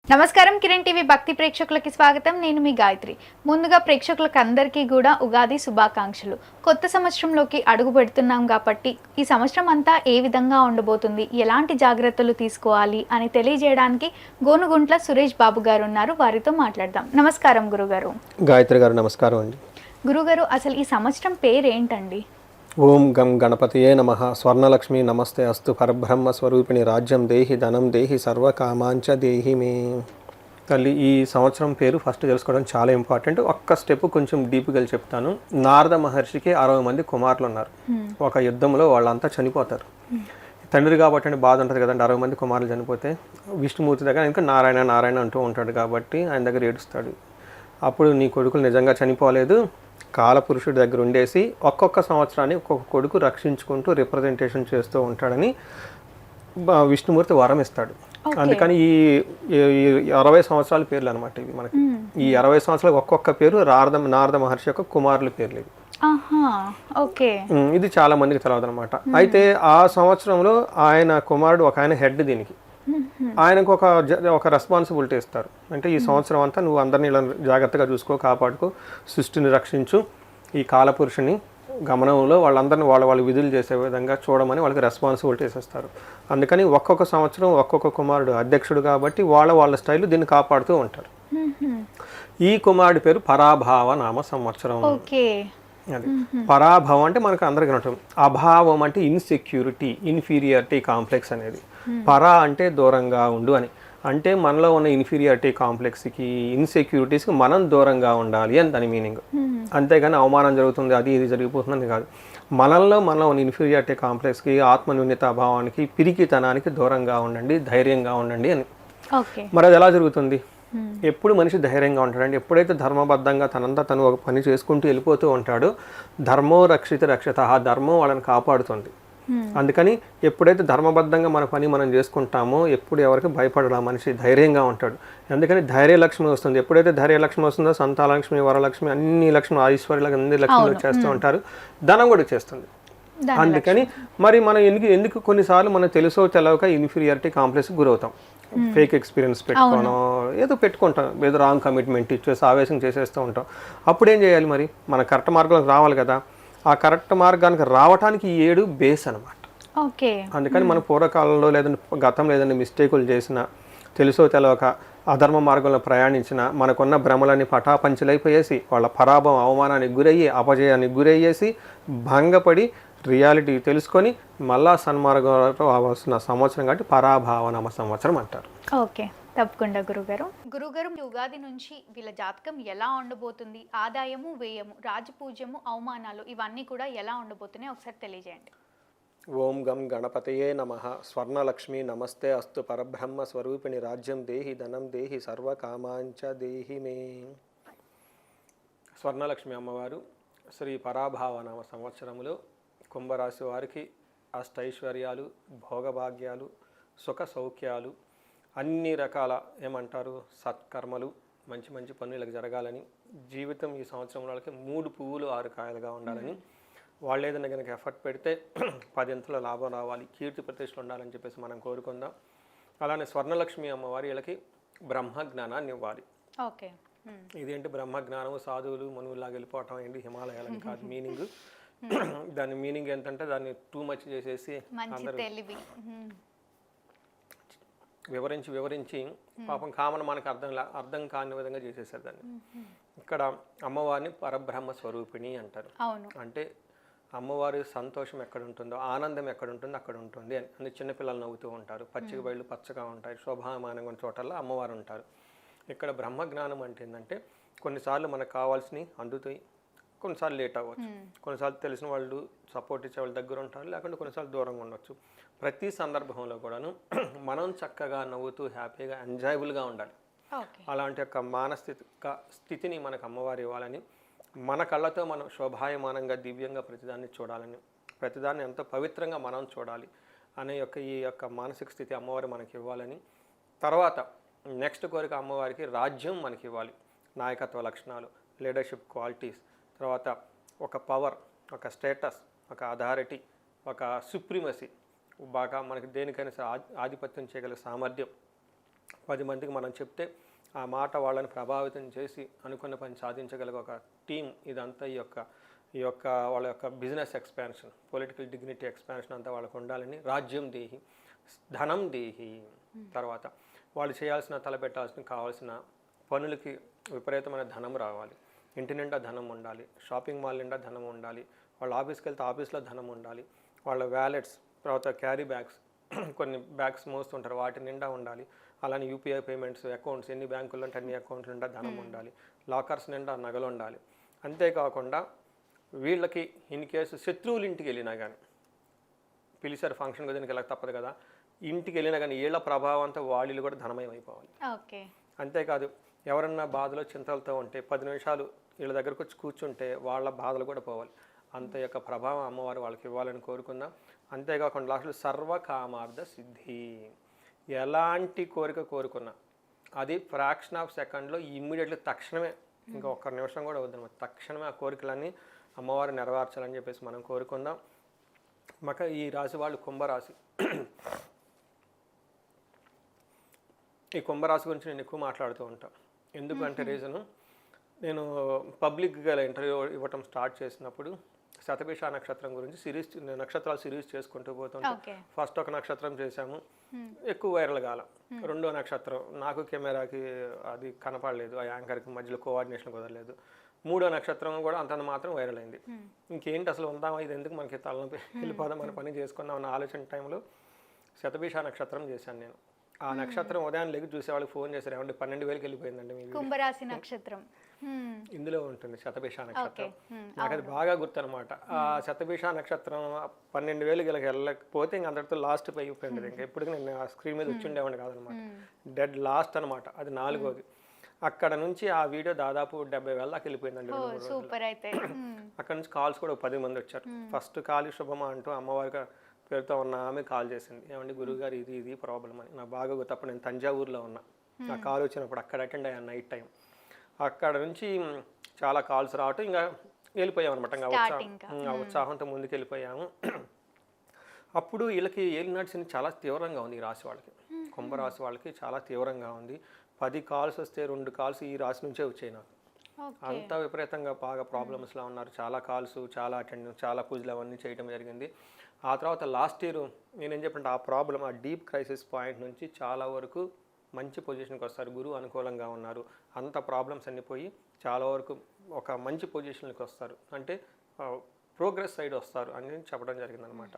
నమస్కారం కిరణ్ టీవీ భక్తి ప్రేక్షకులకి స్వాగతం. నేను మీ గాయత్రి. ముందుగా ప్రేక్షకులకు అందరికీ కూడా ఉగాది శుభాకాంక్షలు. కొత్త సంవత్సరంలోకి అడుగు పెడుతున్నాం కాబట్టి ఈ సంవత్సరం అంతా ఏ విధంగా ఉండబోతుంది, ఎలాంటి జాగ్రత్తలు తీసుకోవాలి అని తెలియజేయడానికి గోనుగుంట్ల సురేష్ బాబు గారు ఉన్నారు. వారితో మాట్లాడదాం. నమస్కారం గురుగారు. గాయత్రి గారు నమస్కారం అండి. గురుగారు, అసలు ఈ సంవత్సరం పేరు ఏంటండి? ఓం గం గణపతియే నమః. స్వర్ణలక్ష్మి నమస్తే అస్తు. పరబ్రహ్మ స్వరూపిణి రాజ్యం దేహి ధనం దేహి సర్వకామాంచ దేహి మే. తల్లి, ఈ సంవత్సరం పేరు ఫస్ట్ తెలుసుకోవడం చాలా ఇంపార్టెంట్. ఒక్క స్టెప్ కొంచెం డీప్గా చెప్తాను. నారద మహర్షికి 60 మంది కుమారులు ఉన్నారు. ఒక యుద్ధంలో వాళ్ళంతా చనిపోతారు. తండ్రి కాబట్టి బాధ ఉంటుంది కదండి. 60 మంది కుమారులు చనిపోతే విష్ణుమూర్తి దగ్గర ఇంకా నారాయణ నారాయణ అంటూ ఉంటాడు కాబట్టి ఆయన దగ్గర ఏడుస్తాడు. అప్పుడు నీ కొడుకులు నిజంగా చనిపోలేదు, కాలపురుషుడి దగ్గర ఉండేసి ఒక్కొక్క సంవత్సరాన్ని ఒక్కొక్క కొడుకు రక్షించుకుంటూ రిప్రజెంటేషన్ చేస్తూ ఉంటాడని విష్ణుమూర్తి వరం ఇస్తాడు. అందుకని ఈ 60 సంవత్సరాల పేర్లు అనమాట ఇవి మనకి. ఈ 60 సంవత్సరాలు ఒక్కొక్క పేరు నారద మహర్షి యొక్క కుమారుల పేర్లు ఇవి. ఇది చాలా మందికి తెలియదు అనమాట. అయితే ఆ సంవత్సరంలో ఆయన కుమారుడు ఒక ఆయన హెడ్ దీనికి. ఆయనకు ఒక రెస్పాన్సిబిలిటీ ఇస్తారు. అంటే ఈ సంవత్సరం అంతా నువ్వు అందరినీ ఇలా జాగ్రత్తగా చూసుకో, కాపాడుకో, సృష్టిని రక్షించు, ఈ కాలపురుషుని గమనంలో వాళ్ళందరినీ వాళ్ళ విధులు చేసే విధంగా చూడమని వాళ్ళకి రెస్పాన్సిబిలిటీస్ ఇస్తారు. అందుకని ఒక్కొక్క సంవత్సరం ఒక్కొక్క కుమారుడు అధ్యక్షుడు కాబట్టి వాళ్ళ స్టైల్ దీన్ని కాపాడుతూ ఉంటారు. ఈ కుమారుడి పేరు పరాభావ నామ సంవత్సరం. అది పరాభవం అంటే మనకు అందరికీ ఉంటుంది. అభావం అంటే ఇన్సెక్యూరిటీ, ఇన్ఫీరియారిటీ కాంప్లెక్స్ అనేది. పరా అంటే దూరంగా ఉండు అని. అంటే మనలో ఉన్న ఇన్ఫీరియారిటీ కాంప్లెక్స్కి, ఇన్సెక్యూరిటీస్కి మనం దూరంగా ఉండాలి అని దాని మీనింగ్. అంతేగాని అవమానం జరుగుతుంది అది ఇది జరిగిపోతుందని కాదు. మనలో ఉన్న ఇన్ఫీరియారిటీ కాంప్లెక్స్కి, ఆత్మన్యూన్యత భావానికి, పిరికితనానికి దూరంగా ఉండండి, ధైర్యంగా ఉండండి అని. మరి అది ఎలా జరుగుతుంది? ఎప్పుడు మనిషి ధైర్యంగా ఉంటాడండి ఎప్పుడైతే ధర్మబద్ధంగా తనంతా తను ఒక పని చేసుకుంటూ వెళ్ళిపోతూ ఉంటాడో, ధర్మో రక్షిత రక్షత, ఆ ధర్మం వాళ్ళని కాపాడుతుంది. అందుకని ఎప్పుడైతే ధర్మబద్ధంగా మన పని మనం చేసుకుంటామో ఎప్పుడు ఎవరికి భయపడడా మనిషి ధైర్యంగా ఉంటాడు. అందుకని ధైర్యలక్ష్మి వస్తుంది. ఎప్పుడైతే ధైర్యలక్ష్మి వస్తుందో సంతానలక్ష్మి, వరలక్ష్మి, అన్ని లక్ష్మి, ఐశ్వర్యాలకు అన్ని లక్ష్మిలు వచ్చేస్తూ ఉంటారు. ధనం కూడా చేస్తుంది. అందుకని మరి మనం ఎందుకు కొన్నిసార్లు మనం తెలుసో తెలవక ఇన్ఫీరియారిటీ కాంప్లెక్స్కి గురవుతాం. ఫేక్ ఎక్స్పీరియన్స్ పెట్టుకుంటాం, ఏదో రాంగ్ కమిట్మెంట్ ఇచ్చేసి ఆవేశం చేసేస్తూ ఉంటాం. అప్పుడు ఏం చేయాలి? మరి మన కరెక్ట్ మార్గంలోకి రావాలి కదా. ఆ కరెక్ట్ మార్గానికి రావడానికి ఈ 7 బేస్ అనమాట. అందుకని మన పూర్వకాలంలో లేదంటే గతంలో ఏదైనా మిస్టేకులు చేసినా, తెలుసో తెలవక అధర్మ మార్గంలో ప్రయాణించిన మనకున్న భ్రమలన్నీ పటాపంచలైపోయేసి వాళ్ళ పరాభవం, అవమానానికి గురయ్యి, అపజయానికి గురయ్యేసి, భంగపడి రియాలిటీ తెలుసుకొని మళ్ళా సన్మార్గంలో రావాల్సిన సంవత్సరం కాబట్టి పరాభావనామ సంవత్సరం అంటారు. ఓకే, తప్పకుండా గురుగారు. ఉగాది నుంచి వీళ్ళ జాతకం ఎలా ఉండబోతుంది, ఆదాయము వ్యయము, రాజపూజ్యము, అవమానాలు ఇవన్నీ కూడా ఎలా ఉండబోతున్నాయి ఒకసారి తెలియజేయండి. ఓం గం గణపతయే నమః. స్వర్ణలక్ష్మి నమస్తే అస్తు. పరబ్రహ్మ స్వరూపిణి రాజ్యం దేహి ధనం దేహి సర్వకామాంచ దేహి మే. స్వర్ణలక్ష్మి అమ్మవారు శ్రీ పరాభావనామ సంవత్సరములో కుంభరాశి వారికి అష్టైశ్వర్యాలు, భోగభాగ్యాలు, సుఖ సౌఖ్యాలు, అన్ని రకాల ఏమంటారు సత్కర్మలు, మంచి మంచి పనులకు జరగాలని, జీవితం ఈ సంవత్సరం వాళ్ళకి 3 పువ్వులు 6 కాయలుగా ఉండాలని, వాళ్ళు ఏదైనా కనుక ఎఫర్ట్ పెడితే 10 లాభం రావాలి, కీర్తి ప్రతిష్టలు ఉండాలని చెప్పేసి మనం కోరుకుందాం. అలానే స్వర్ణలక్ష్మి అమ్మవారి వీళ్ళకి బ్రహ్మజ్ఞానాన్ని ఇవ్వాలి. ఇదేంటి బ్రహ్మజ్ఞానం, సాధువులు మనువులాగా వెళ్ళిపోవటం ఏంటి హిమాలయాలని కాదు మీనింగ్. దాని మీనింగ్ ఏంటంటే దాన్ని టూ మచ్ చేసేసి అందరూ వివరించి పాపం కామన్ మనకు అర్థం కాని విధంగా చేసేసారు దాన్ని. ఇక్కడ అమ్మవారిని పరబ్రహ్మ స్వరూపిణి అంటారు. అంటే అమ్మవారి సంతోషం ఎక్కడ ఉంటుందో, ఆనందం ఎక్కడ ఉంటుందో అక్కడ ఉంటుంది అని. అందుకే చిన్నపిల్లలు నవ్వుతూ ఉంటారు, పచ్చిక బయళ్ళు పచ్చగా ఉంటాయి, శోభామానంగా చోటల్లో అమ్మవారు ఉంటారు. ఇక్కడ బ్రహ్మజ్ఞానం అంటే ఏంటంటే కొన్నిసార్లు మనకు కావాల్సినవి అందుతాయి, కొన్నిసార్లు లేట్ అవ్వచ్చు, కొన్నిసార్లు తెలిసిన వాళ్ళు సపోర్ట్ ఇచ్చే వాళ్ళ దగ్గర ఉంటారు, లేకుంటే కొన్నిసార్లు దూరంగా ఉండొచ్చు. ప్రతి సందర్భంలో కూడాను మనం చక్కగా నవ్వుతూ హ్యాపీగా ఎంజాయబుల్గా ఉండాలి. అలాంటి యొక్క మానసిక స్థితిని మనకు అమ్మవారు ఇవ్వాలని, మన కళ్ళతో మనం శోభాయమానంగా దివ్యంగా ప్రతిదాన్ని చూడాలని, ప్రతిదాన్ని ఎంతో పవిత్రంగా మనం చూడాలి అనే ఈ యొక్క మానసిక స్థితి అమ్మవారు మనకి ఇవ్వాలని. తర్వాత నెక్స్ట్ కోరిక అమ్మవారికి రాజ్యం మనకి ఇవ్వాలి, నాయకత్వ లక్షణాలు, లీడర్షిప్ క్వాలిటీస్, తర్వాత ఒక పవర్, ఒక స్టేటస్, ఒక అథారిటీ, ఒక సుప్రీమసీ, బాగా మనకి దేనికైనా ఆధిపత్యం చేయగల సామర్థ్యం, 10 మందికి మనం చెప్తే ఆ మాట వాళ్ళని ప్రభావితం చేసి అనుకున్న పని సాధించగలిగే ఒక టీం ఇదంతా ఈ యొక్క వాళ్ళ యొక్క business expansion, political dignity expansion అంతా వాళ్ళకు ఉండాలని. రాజ్యం దేహి, ధనం దేహి. తర్వాత వాళ్ళు చేయాల్సిన తలపెట్టాల్సిన కావాల్సిన పనులకి విపరీతమైన ధనం రావాలి. ఇంటి నిండా ధనం ఉండాలి, షాపింగ్ మాల్ నిండా ధనం ఉండాలి, వాళ్ళ ఆఫీస్కి వెళ్తే ఆఫీస్లో ధనం ఉండాలి, వాళ్ళ వ్యాలెట్స్ తర్వాత క్యారీ బ్యాగ్స్ కొన్ని బ్యాగ్స్ మోస్తుంటారు వాటి నిండా ఉండాలి. అలానే యూపీఐ పేమెంట్స్ అకౌంట్స్ ఎన్ని బ్యాంకుల్లో అంటే అన్ని అకౌంట్స్ నిండా ధనం ఉండాలి, లాకర్స్ నిండా నగలు ఉండాలి. అంతేకాకుండా వీళ్ళకి ఇన్ కేసు శత్రువులు ఇంటికి వెళ్ళినా కానీ, పిలిచారు ఫంక్షన్కి దీనికి వెళ్ళక తప్పదు కదా, ఇంటికి వెళ్ళినా కానీ వీళ్ళ ప్రభావంతో వాళ్ళు కూడా ధనమయం అయిపోవాలి. ఓకే. అంతేకాదు ఎవరన్నా బాధలో చింతలతో ఉంటే 10 నిమిషాలు వీళ్ళ దగ్గరకు వచ్చి కూర్చుంటే వాళ్ళ బాధలు కూడా పోవాలి. అంత యొక్క ప్రభావం అమ్మవారు వాళ్ళకి ఇవ్వాలని కోరుకుందాం. అంతేకాకుండా లాస్ట్లో సర్వకామార్థ సిద్ధి. ఎలాంటి కోరిక కోరుకున్నా అది ఫ్రాక్షన్ ఆఫ్ సెకండ్లో ఇమ్మీడియట్లీ తక్షణమే, ఇంకా ఒక్క నిమిషం కూడా వద్దనమాట, తక్షణమే ఆ కోరికలన్నీ అమ్మవారు నెరవేర్చాలని చెప్పేసి మనం కోరుకుందాం. ఈ రాశి వాళ్ళు కుంభరాశి. ఈ కుంభరాశి గురించి నేను ఎక్కువ మాట్లాడుతూ ఉంటాను. ఎందుకంటే రీజను, నేను పబ్లిక్గా ఇంటర్వ్యూ ఇవ్వటం స్టార్ట్ చేసినప్పుడు శతభిష నక్షత్రం గురించి నక్షత్రాలు సిరీస్ చేసుకుంటూ పోతుంటే ఫస్ట్ ఒక నక్షత్రం చేశాము, ఎక్కువ వైరల్ కాల. రెండో నక్షత్రం నాకు కెమెరాకి అది కనపడలేదు, ఆ యాంకర్కి మధ్యలో కోఆర్డినేషన్ కుదరలేదు. మూడో నక్షత్రం కూడా అంతంత మాత్రం వైరల్ అయింది. ఇంకేంటి అసలు ఉందామా, ఇది ఎందుకు మనకి తలనొప్పి, వెళ్ళిపోదాం మన పని చేసుకుందాం అన్న ఆలోచన టైంలో శతభిష నక్షత్రం చేశాను నేను. ఆ నక్షత్రం ఉదయం లెగి చూసే వాళ్ళకి ఫోన్ చేశారు, ఏమంటే 12,000కి వెళ్ళిపోయిందండి మీ కుంభరాశి నక్షత్రం ఇందులో ఉంటుంది శతభిష నక్షత్రం. నాకు అది బాగా గుర్తు అనమాట. ఆ శతభిష నక్షత్రం 12,000 వెళ్ళకపోతే ఇంక అందరితో లాస్ట్ అయిపోయింది. ఇంకా ఎప్పటికీ నేను ఆ స్క్రీన్ మీద వచ్చి ఉండేవాడిని కాదనమాట, డెడ్ లాస్ట్ అనమాట. అది 4వది. అక్కడ నుంచి ఆ వీడియో దాదాపు 70,000 దాకా వెళ్ళిపోయిందండి. సూపర్. అయితే అక్కడ నుంచి కాల్స్ కూడా 10 మంది వచ్చారు. ఫస్ట్ కాల్ శుభమా అంటూ అమ్మవారిగా పేరుతో ఉన్న ఆమె కాల్ చేసింది, ఏమండి గురువుగారు ఇది ప్రాబ్లం అని. నాకు బాగా గుర్తు, అప్పుడు నేను తంజావూరులో ఉన్నా. ఆ కాల్ వచ్చినప్పుడు అక్కడ అటెండ్ అయ్యాను నైట్ టైం. అక్కడ నుంచి చాలా కాల్స్ రావటం ఇంకా వెళ్ళిపోయాం అనమాట. ఇంకా ఉత్సాహంతో ముందుకు వెళ్ళిపోయాము. అప్పుడు వీళ్ళకి ఏలినాటి శని చాలా తీవ్రంగా ఉంది. ఈ రాశి వాళ్ళకి, కుంభరాశి వాళ్ళకి చాలా తీవ్రంగా ఉంది. 10 కాల్స్ వస్తే 2 కాల్స్ ఈ రాశి నుంచే వచ్చాయి నాకు. అంత విపరీతంగా బాగా ప్రాబ్లమ్స్లో ఉన్నారు. చాలా కాల్స్, చాలా అటెండ్, చాలా పూజలు అవన్నీ చేయడం జరిగింది. ఆ తర్వాత లాస్ట్ ఇయర్ నేనేం చెప్పంటే ఆ ప్రాబ్లం, ఆ డీప్ క్రైసిస్ పాయింట్ నుంచి చాలా వరకు మంచి పొజిషన్కి వస్తారు. గురువు అనుకూలంగా ఉన్నారు, అంత ప్రాబ్లమ్స్ అన్ని పోయి చాలా వరకు ఒక మంచి పొజిషన్కి వస్తారు, అంటే ప్రోగ్రెస్ సైడ్ వస్తారు అని చెప్పడం జరిగిందనమాట.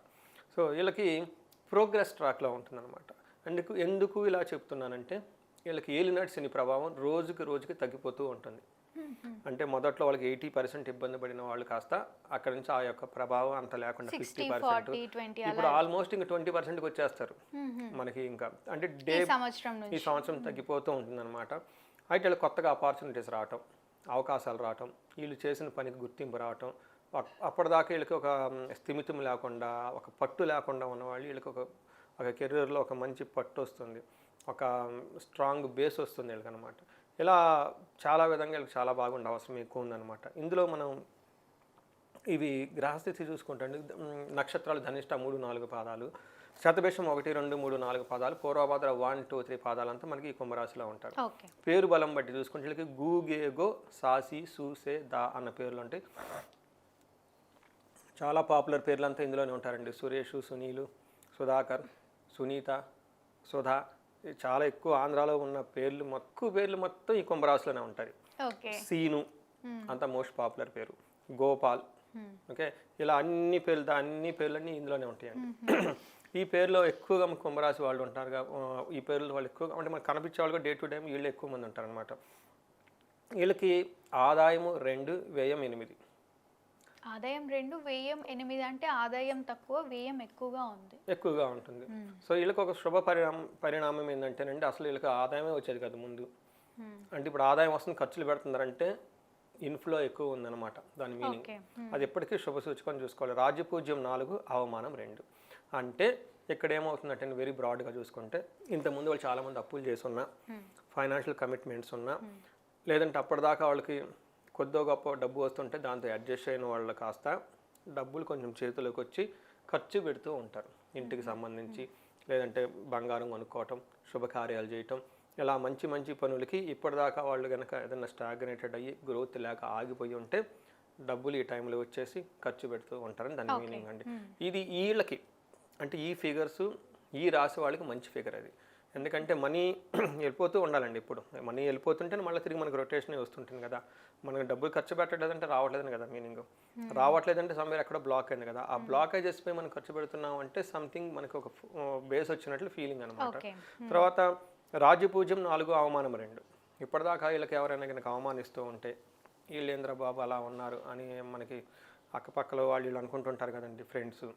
సో వీళ్ళకి ప్రోగ్రెస్ ట్రాక్లో ఉంటుందన్నమాట. ఎందుకు ఇలా చెప్తున్నానంటే, వీళ్ళకి ఏలినాటి శని ప్రభావం రోజుకి తగ్గిపోతూ ఉంటుంది. అంటే మొదట్లో వాళ్ళకి 80% ఇబ్బంది పడిన వాళ్ళు కాస్త అక్కడ నుంచి ఆ యొక్క ప్రభావం అంత లేకుండా 50%, ఇప్పుడు ఆల్మోస్ట్ ఇంకా 20%కి వచ్చేస్తారు మనకి. ఇంకా అంటే ఈ సంవత్సరం తగ్గిపోతూ ఉంటుంది అనమాట. అయితే వీళ్ళు కొత్తగా ఆపర్చునిటీస్ రావటం, అవకాశాలు రావటం, వీళ్ళు చేసిన పనికి గుర్తింపు రావటం. అప్పటిదాకా వీళ్ళకి ఒక స్థిమితం లేకుండా, ఒక పట్టు లేకుండా ఉన్నవాళ్ళు వీళ్ళకి ఒక కెరీర్లో ఒక మంచి పట్టు వస్తుంది, ఒక స్ట్రాంగ్ బేస్ వస్తుంది వీళ్ళకి అనమాట. ఇలా చాలా విధంగా వీళ్ళకి చాలా బాగుండే అవసరం ఎక్కువ ఉందన్నమాట. ఇందులో మనం ఇవి గ్రహస్థితి చూసుకుంటే నక్షత్రాలు ధనిష్ట 3, 4 పాదాలు, శతభిషం 1, 2, 3, 4 పాదాలు, పూర్వభద్ర 1, 2, 3 పాదాలంతా మనకి ఈ కుంభరాశిలో ఉంటారు. పేరు బలం బట్టి చూసుకుంటే వీళ్ళకి గు, గే, గో, సాసి, సు, సే, దా అన్న పేర్లు ఉంటాయి. చాలా పాపులర్ పేర్లంతా ఇందులోనే ఉంటారండి. సురేష్, సునీలు, సుధాకర్, సునీత, సుధా, చాలా ఎక్కువ ఆంధ్రాలో ఉన్న పేర్లు మొత్తం ఈ కుంభరాశిలోనే ఉంటాయి. సీను అంత మోస్ట్ పాపులర్ పేరు, గోపాల్, ఓకే, ఇలా అన్ని పేర్లన్నీ ఇందులోనే ఉంటాయండి. ఈ పేరులో ఎక్కువగా మన కుంభరాశి వాళ్ళు ఉంటారు. ఈ పేర్లు వాళ్ళు ఎక్కువగా అంటే మనకు కనిపించే వాళ్ళు డే టు టైం వీళ్ళు ఎక్కువ మంది ఉంటారు అనమాట. వీళ్ళకి ఆదాయము 2, వ్యయం 8. ఆదాయం 2, వ్యయం 8 అంటే ఆదాయం తక్కువ, వ్యయం ఎక్కువగా ఉంటుంది. సో వీళ్ళకి ఒక శుభ పరిణామం ఏంటంటేనండి, అసలు వీళ్ళకి ఆదాయమే వచ్చేది కదా ముందు. అంటే ఇప్పుడు ఆదాయం వస్తుంది, ఖర్చులు పెడుతున్నారంటే ఇన్ఫ్లో ఎక్కువ ఉందన్నమాట దాని మీనింగ్. అది ఎప్పటికీ శుభ సూచకం చూసుకోవాలి. రాజ్యపూజ్యం 4, అవమానం 2. అంటే ఇక్కడ ఏమవుతుందంటే వెరీ బ్రాడ్గా చూసుకుంటే, ఇంతకుముందు వాళ్ళు చాలామంది అప్పులు చేసి ఉన్నా, ఫైనాన్షియల్ కమిట్మెంట్స్ ఉన్నా, లేదంటే అప్పటిదాకా వాళ్ళకి కొద్దో గొప్ప డబ్బు వస్తుంటే దాంతో అడ్జస్ట్ అయిన వాళ్ళు కాస్త డబ్బులు కొంచెం చేతిలోకి వచ్చి ఖర్చు పెడుతూ ఉంటారు. ఇంటికి సంబంధించి, లేదంటే బంగారం కొనుక్కోవటం, శుభకార్యాలు చేయటం, ఇలా మంచి మంచి పనులకి ఇప్పటిదాకా వాళ్ళు కనుక ఏదైనా స్టాగ్నేటెడ్ అయ్యి గ్రోత్ లేక ఆగిపోయి ఉంటే డబ్బులు ఈ టైంలో వచ్చేసి ఖర్చు పెడుతూ ఉంటారని దాని మీనింగ్ అండి. ఇది వీళ్ళకి అంటే ఈ ఫిగర్స్ ఈ రాశి వాళ్ళకి మంచి ఫిగర్ అది. ఎందుకంటే మనీ వెళ్ళిపోతూ ఉండాలండి. ఇప్పుడు మనీ వెళ్ళిపోతుంటే మళ్ళీ తిరిగి మనకు రొటేషన్ వస్తుంటుంది కదా. మనకు డబ్బులు ఖర్చు పెట్టలేదంటే రావట్లేదని కదా మీనింగ్. రావట్లేదంటే సమ్వేర్ ఎక్కడ బ్లాక్ అయింది కదా. ఆ బ్లాకేజెస్ పై మనం ఖర్చు పెడుతున్నాం అంటే సంథింగ్ మనకు ఒక బేస్ వచ్చినట్లు ఫీలింగ్ అనమాట. తర్వాత రాజ్యపూజ్యం 4 అవమానం 2. ఇప్పటిదాకా వీళ్ళకి ఎవరైనా కనుక అవమానిస్తూ ఉంటే వీళ్ళేంద్ర బాబు అలా ఉన్నారు అని మనకి అక్కపక్కలో వాళ్ళు అనుకుంటుంటారు కదండి ఫ్రెండ్స్.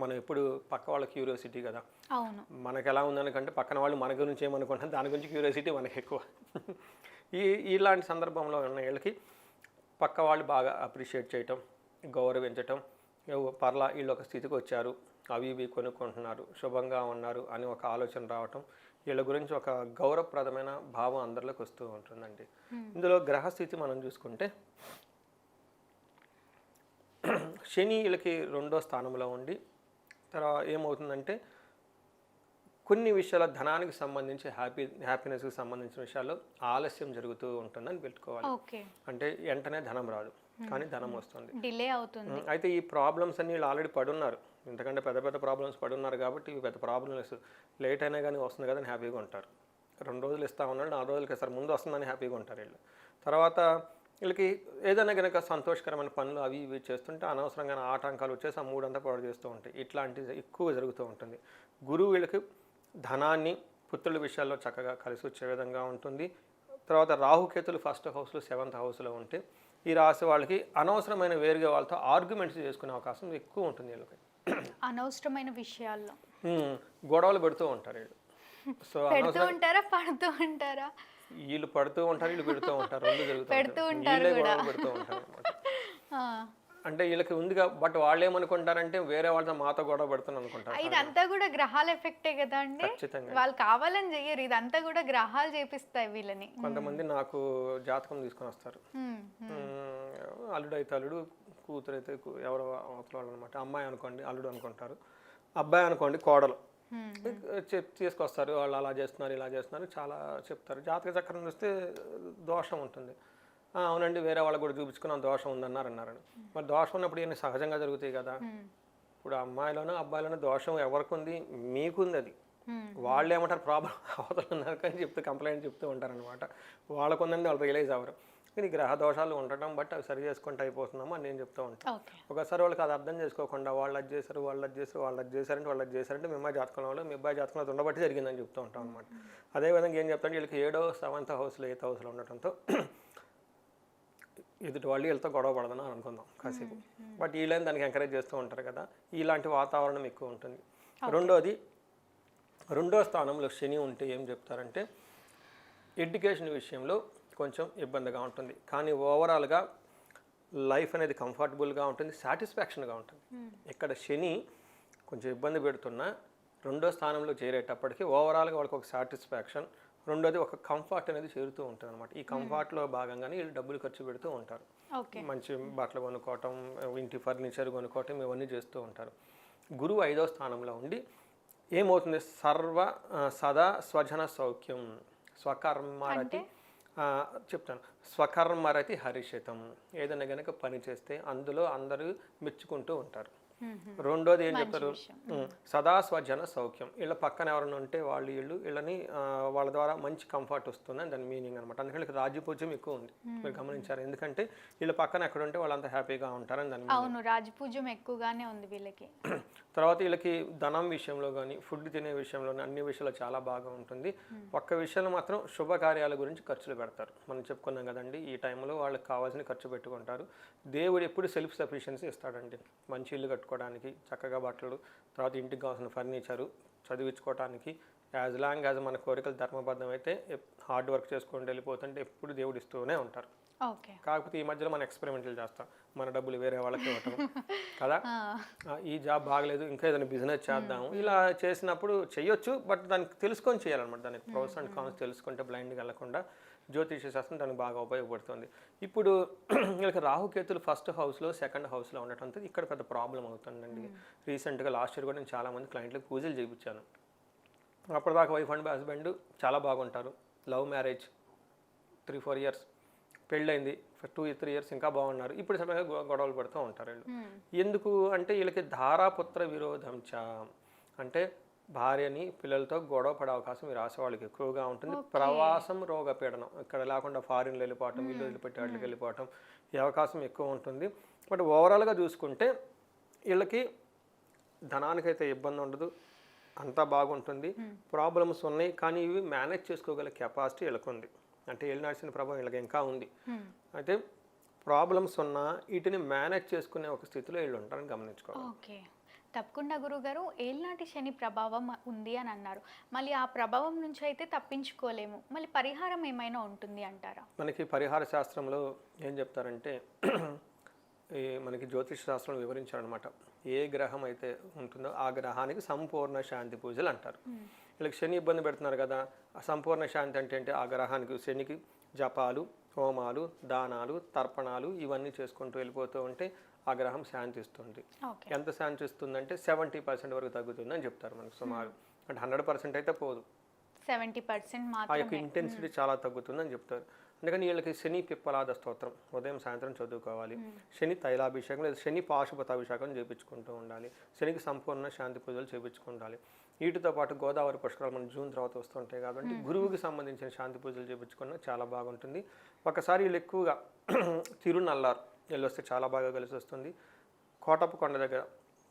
మనం ఎప్పుడు పక్క వాళ్ళ క్యూరియాసిటీ కదా. అవును, మనకు ఎలా ఉందనుకంటే పక్కన వాళ్ళు మన గురించి ఏమనుకుంటారు దాని గురించి క్యూరియాసిటీ మనకి ఎక్కువ. ఇలాంటి సందర్భంలో ఉన్న వీళ్ళకి పక్క వాళ్ళు బాగా అప్రిషియేట్ చేయటం, గౌరవించటం, పర్లా వీళ్ళు ఒక స్థితికి వచ్చారు, అవి ఇవి కొనుక్కుంటున్నారు, శుభంగా ఉన్నారు అని ఒక ఆలోచన రావటం, వీళ్ళ గురించి ఒక గౌరవప్రదమైన భావం అందరిలోకి వస్తూ ఉంటుందండి. ఇందులో గ్రహస్థితి మనం చూసుకుంటే శని వీళ్ళకి 2వ స్థానంలో ఉండి తర్వాత ఏమవుతుందంటే కొన్ని విషయాల ధనానికి సంబంధించి హ్యాపీనెస్కి సంబంధించిన విషయాల్లో ఆలస్యం జరుగుతూ ఉంటుందని పెట్టుకోవాలి. అంటే వెంటనే ధనం రాదు కానీ ధనం వస్తుంది, డిలే అవుతుంది. అయితే ఈ ప్రాబ్లమ్స్ అన్ని వీళ్ళు ఆల్రెడీ పడున్నారు, ఎందుకంటే పెద్ద పెద్ద ప్రాబ్లమ్స్ పడున్నారు కాబట్టి ఇవి పెద్ద ప్రాబ్లమ్స్ లేట్ అయినా కానీ వస్తుంది కదా అని హ్యాపీగా ఉంటారు. 2 రోజులు ఇస్తా ఉన్నాడు 4 రోజులకి ఇస్తారు, ముందు వస్తుందని హ్యాపీగా ఉంటారు వీళ్ళు. తర్వాత వీళ్ళకి ఏదైనా కనుక సంతోషకరమైన పనులు అవి ఇవి చేస్తుంటే అనవసరంగా ఆటంకాలు వచ్చేసి ఆ మూడంతా పాడు చేస్తూ ఉంటాయి. ఇట్లాంటిది ఎక్కువ జరుగుతూ ఉంటుంది. గురువు వీళ్ళకి ధనాన్ని పుత్రుల విషయాల్లో చక్కగా కలిసి వచ్చే విధంగా ఉంటుంది. తర్వాత రాహుకేతులు 1st హౌస్లో 7th హౌస్లో ఉంటే ఈ రాశి వాళ్ళకి అనవసరమైన వేరుగా వాళ్ళతో ఆర్గ్యుమెంట్స్ చేసుకునే అవకాశం ఎక్కువ ఉంటుంది. వీళ్ళకి అనవసరమైన విషయాల్లో గొడవలు పెడుతూ ఉంటారు వీళ్ళు. సో పెడుతూ ఉంటారా పడుతూ ఉంటారా? వీళ్ళు పడుతూ ఉంటారు, వీళ్ళు పెడుతూ ఉంటారు, రెండు జరుగుతూ ఉంటారు పెడుతూ ఉంటారు అనమాట. అంటే వీళ్ళకి ఉందిగా, బట్ వాళ్ళు ఏమనుకుంటారంటే వేరే వాళ్ళతో మాతో గొడవ పెడుతున్నాను అనుకుంటారు. ఇదంతా కూడా గ్రహాల ఎఫెక్టే కదా అండి. ఖచ్చితంగా వాళ్ళు కావాలని చెయ్యరు, ఇదంతా కూడా గ్రహాలు చేపిస్తాయి వీళ్ళని. కొంతమంది నాకు జాతకం తీసుకొని వస్తారు, అల్లుడు అయితే అల్లుడు, కూతురు అయితే ఎవరో అవతల వాళ్ళు అనమాట. అమ్మాయి అనుకోండి అల్లుడు అనుకుంటారు, అబ్బాయి అనుకోండి కోడలు తీసుకొస్తారు. వాళ్ళు అలా చేస్తున్నారు ఇలా చేస్తున్నారు చాలా చెప్తారు. జాతక చక్రం చూస్తే దోషం ఉంటుంది. అవునండి వేరే వాళ్ళకి కూడా చూపించుకుని దోషం ఉందన్నారని. మరి దోషం ఉన్నప్పుడు ఇవన్నీ సహజంగా జరుగుతాయి కదా. ఇప్పుడు అమ్మాయిలోనూ అబ్బాయిలోనూ దోషం ఎవరికి ఉంది, మీకుంది. అది వాళ్ళు ఏమంటారు ప్రాబ్లం అవతల ఉన్నారు కానీ చెప్తే కంప్లైంట్ చెప్తూ ఉంటారనమాట. వాళ్ళకు ఉందని వాళ్ళు రియలైజ్ అవ్వరు. కానీ గ్రహ దోషాలు ఉండటం బట్టి అవి సరి చేసుకుంటూ అయిపోతున్నాము అని నేను చెప్తూ ఉంటాను. ఒకసారి వాళ్ళకి అది అర్థం చేసుకోకుండా వాళ్ళు అది చేశారు వాళ్ళు అది చేశారంటే మీ అమ్మాయి జాతకంలో వాళ్ళు మీ అబ్బాయి జాతకంలో ఉండబట్టి జరిగిందని చెప్తూ ఉంటాం అనమాట. అదేవిధంగా ఏం చెప్తాను, వీళ్ళకి 7వ 7th హౌస్లో 8th హౌస్లో ఉండటంతో ఎదుటి వాళ్ళు వీళ్ళతో గొడవ పడదని అనుకుందాం కాసేపు. బట్ వీళ్ళని దానికి ఎంకరేజ్ చేస్తూ ఉంటారు కదా, ఇలాంటి వాతావరణం ఎక్కువ ఉంటుంది. రెండోది 2వ స్థానంలో శని ఉంటే ఏం చెప్తారంటే ఎడ్యుకేషన్ విషయంలో కొంచెం ఇబ్బందిగా ఉంటుంది, కానీ ఓవరాల్గా లైఫ్ అనేది కంఫర్టబుల్గా ఉంటుంది, సాటిస్ఫాక్షన్గా ఉంటుంది. ఇక్కడ శని కొంచెం ఇబ్బంది పెడుతున్నా 2వ స్థానంలో చేరేటప్పటికి ఓవరాల్గా వాళ్ళకి ఒక సాటిస్ఫాక్షన్, రెండోది ఒక కంఫర్ట్ అనేది చేరుతూ ఉంటుంది అనమాట. ఈ కంఫర్ట్లో భాగంగానే వీళ్ళు డబ్బులు ఖర్చు పెడుతూ ఉంటారు. మంచి బట్టలు కొనుక్కోవటం, ఇంటి ఫర్నిచర్ కొనుక్కోవటం ఇవన్నీ చేస్తూ ఉంటారు. గురువు 5వ స్థానంలో ఉండి ఏమవుతుంది, సదా స్వజన సౌఖ్యం, స్వకర్మరతి చెప్తాను, స్వకర్మరతి హరిషితం. ఏదైనా కనుక పని చేస్తే అందులో అందరూ మెచ్చుకుంటూ ఉంటారు. రెండోది ఏం చెప్తారు, సదా స్వజన సౌఖ్యం. వీళ్ళ పక్కన ఎవరైనా ఉంటే వీళ్ళని వాళ్ళ ద్వారా మంచి కంఫర్ట్ వస్తుందని దాని మీనింగ్ అనమాట. అందుకని వీళ్ళకి రాజ్యపూజ్యం ఎక్కువ ఉంది, మీరు గమనించారు. ఎందుకంటే వీళ్ళ పక్కన ఎక్కడ ఉంటే వాళ్ళంతా హ్యాపీగా ఉంటారని దాని అవును, రాజ్యపూజ్యం ఎక్కువగానే ఉంది వీళ్ళకి. తర్వాత వీళ్ళకి ధనం విషయంలో కానీ ఫుడ్ తినే విషయంలో అన్ని విషయాలు చాలా బాగా ఉంటుంది. ఒక్క విషయంలో మాత్రం శుభకార్యాల గురించి ఖర్చులు పెడతారు. మనం చెప్పుకున్నాం కదండి, ఈ టైంలో వాళ్ళకి కావాల్సిన ఖర్చు పెట్టుకుంటారు. దేవుడు ఎప్పుడు సెల్ఫ్ సఫిషియన్సీ ఇస్తాడండి, మంచి ఇల్లు కట్టుకోవడానికి, చక్కగా బట్టలు, తర్వాత ఇంటికి కావాల్సిన ఫర్నిచరు, చదివించుకోవడానికి. యాజ్ లాంగ్ యాజ్ మన కోరికలు ధర్మబద్ధం అయితే హార్డ్ వర్క్ చేసుకుంటూ వెళ్ళిపోతుంటే ఎప్పుడు దేవుడు ఇస్తూనే ఉంటారు. కాకపోతే ఈ మధ్యలో మనం ఎక్స్పెరిమెంట్లు చేస్తాం, మన డబ్బులు వేరే వాళ్ళకి ఇవ్వటం కదా, ఈ జాబ్ బాగలేదు ఇంకా ఏదైనా బిజినెస్ చేద్దాము, ఇలా చేసినప్పుడు చేయొచ్చు. బట్ దానికి తెలుసుకొని చేయాలన్నమాట. దానికి ప్రోస్ అండ్ కాన్స్ తెలుసుకుంటే బ్లైండ్గా వెళ్ళకుండా జ్యోతిష శాస్త్రం దానికి బాగా ఉపయోగపడుతుంది. ఇప్పుడు వీళ్ళకి రాహుకేతులు 1st హౌస్లో 2nd హౌస్లో ఉండటంతో ఇక్కడ పెద్ద ప్రాబ్లం అవుతుందండి. రీసెంట్గా లాస్ట్ ఇయర్ కూడా నేను చాలామంది క్లయింట్లకు పూజలు చేయించాను. అప్పటిదాకా వైఫ్ అండ్ హస్బెండ్ చాలా బాగుంటారు, లవ్ మ్యారేజ్ 3-4 ఇయర్స్, పెళ్ళైంది 2-3 ఇయర్స్ ఇంకా బాగున్నారు. ఇప్పుడు సడన్గా గొడవలు పడుతూ ఉంటారు వీళ్ళు. ఎందుకు అంటే వీళ్ళకి ధారాపుత్ర విరోధం అంటే భార్యని పిల్లలతో గొడవ పడే అవకాశం ఈ రాశి వాళ్ళకి ఎక్కువగా ఉంటుంది. ప్రవాసం రోగపీడనం ఇక్కడ లేకుండా ఫారిన్లో వెళ్ళిపోవటం, ఇల్లు వదిలిపెట్టి వాటికి వెళ్ళిపోవటం ఈ అవకాశం ఎక్కువ ఉంటుంది. బట్ ఓవరాల్గా చూసుకుంటే వీళ్ళకి ధనానికైతే ఇబ్బంది ఉండదు, అంతా బాగుంటుంది. ప్రాబ్లమ్స్ ఉన్నాయి కానీ ఇవి మేనేజ్ చేసుకోగల కెపాసిటీ వీళ్ళకి ఉంది. అంటే ఏళ్ళు నడిచిన ప్రభావం వీళ్ళకి ఇంకా ఉంది. అయితే ప్రాబ్లమ్స్ ఉన్నా వీటిని మేనేజ్ చేసుకునే ఒక స్థితిలో వీళ్ళు ఉంటారని గమనించుకోవాలి. ఓకే, తప్పకుండా గురుగారు. ఏళ్ళనాటి శని ప్రభావం ఉంది అని అన్నారు. మళ్ళీ ఆ ప్రభావం నుంచి అయితే తప్పించుకోలేము, మళ్ళీ పరిహారం ఏమైనా ఉంటుంది అంటారా? మనకి పరిహార శాస్త్రంలో ఏం చెప్తారంటే మనకి జ్యోతిష శాస్త్రం వివరించారనమాట. ఏ గ్రహం అయితే ఉంటుందో ఆ గ్రహానికి సంపూర్ణ శాంతి పూజలు అంటారు. వీళ్ళకి శని ఇబ్బంది పెడుతున్నారు కదా, ఆ సంపూర్ణ శాంతి అంటే ఆ గ్రహానికి శనికి జపాలు, హోమాలు, దానాలు, తర్పణాలు ఇవన్నీ చేసుకుంటూ వెళ్ళిపోతూ ఉంటే ఆ గ్రహం శాంతిస్తుంది. ఎంత శాంతిస్తుందంటే 70% వరకు తగ్గుతుందని చెప్తారు మనకు సుమారు. అంటే 100% అయితే పోదు, 70% ఆ యొక్క ఇంటెన్సిటీ చాలా తగ్గుతుందని చెప్తారు. అందుకని వీళ్ళకి శని పిప్పలాద స్తోత్రం ఉదయం సాయంత్రం చదువుకోవాలి. శని తైలాభిషేకం లేదా శని పాశుపతాభిషేకం చేయించుకుంటూ ఉండాలి. శనికి సంపూర్ణ శాంతి పూజలు చేయించుకుంటాలి. వీటితో పాటు గోదావరి పుష్కరాలు మన జూన్ తర్వాత వస్తుంటాయి కాబట్టి గురువుకి సంబంధించిన శాంతి పూజలు చేయించుకున్నా చాలా బాగుంటుంది. ఒకసారి వీళ్ళు ఎక్కువగా తిరునల్లారు వీళ్ళు వస్తే చాలా బాగా కలిసి వస్తుంది. కోటప్ప కొండ దగ్గర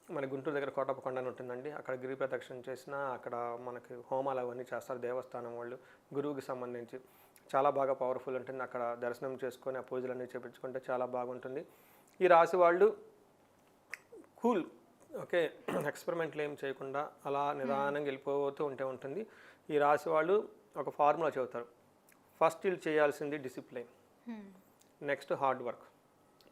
మన గుంటూరు దగ్గర కోటప్ప కొండ అని ఉంటుందండి. అక్కడ గిరి ప్రదక్షిణ చేసినా అక్కడ మనకి హోమాలు అవన్నీ చేస్తారు దేవస్థానం వాళ్ళు. గురువుకి సంబంధించి చాలా బాగా పవర్ఫుల్ ఉంటుంది. అక్కడ దర్శనం చేసుకొని ఆ పూజలన్నీ చేయించుకుంటే చాలా బాగుంటుంది. ఈ రాశి వాళ్ళు కూల్, ఓకే, ఎక్స్పెరిమెంట్లు ఏం చేయకుండా అలా నిదానంగా వెళ్ళిపోతూ ఉంటుంది. ఈ రాశి వాళ్ళు ఒక ఫార్ములా చెబుతారు. ఫస్ట్ వీళ్ళు చేయాల్సింది డిసిప్లైన్, నెక్స్ట్ హార్డ్ వర్క్,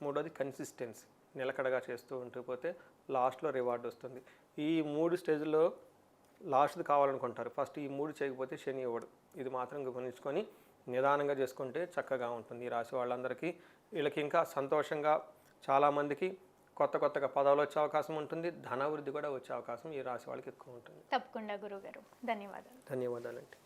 మూడోది కన్సిస్టెన్సీ, నిలకడగా చేస్తూ ఉంటూ పోతే లాస్ట్లో రివార్డ్ వస్తుంది. ఈ 3 స్టేజ్లో లాస్ట్ది కావాలనుకుంటారు. ఫస్ట్ ఈ 3 చేయకపోతే శని ఇవ్వడు. ఇది మాత్రం గమనించుకొని నిదానంగా చేసుకుంటే చక్కగా ఉంటుంది. ఈ రాశి వాళ్ళందరికీ వీళ్ళకి ఇంకా సంతోషంగా చాలామందికి కొత్తగా పదవులు వచ్చే అవకాశం ఉంటుంది. ధనాభివృద్ధి కూడా వచ్చే అవకాశం ఈ రాశి వాళ్ళకి ఎక్కువ ఉంటుంది. తప్పకుండా గురుగారు, ధన్యవాదాలు. ధన్యవాదాలండి.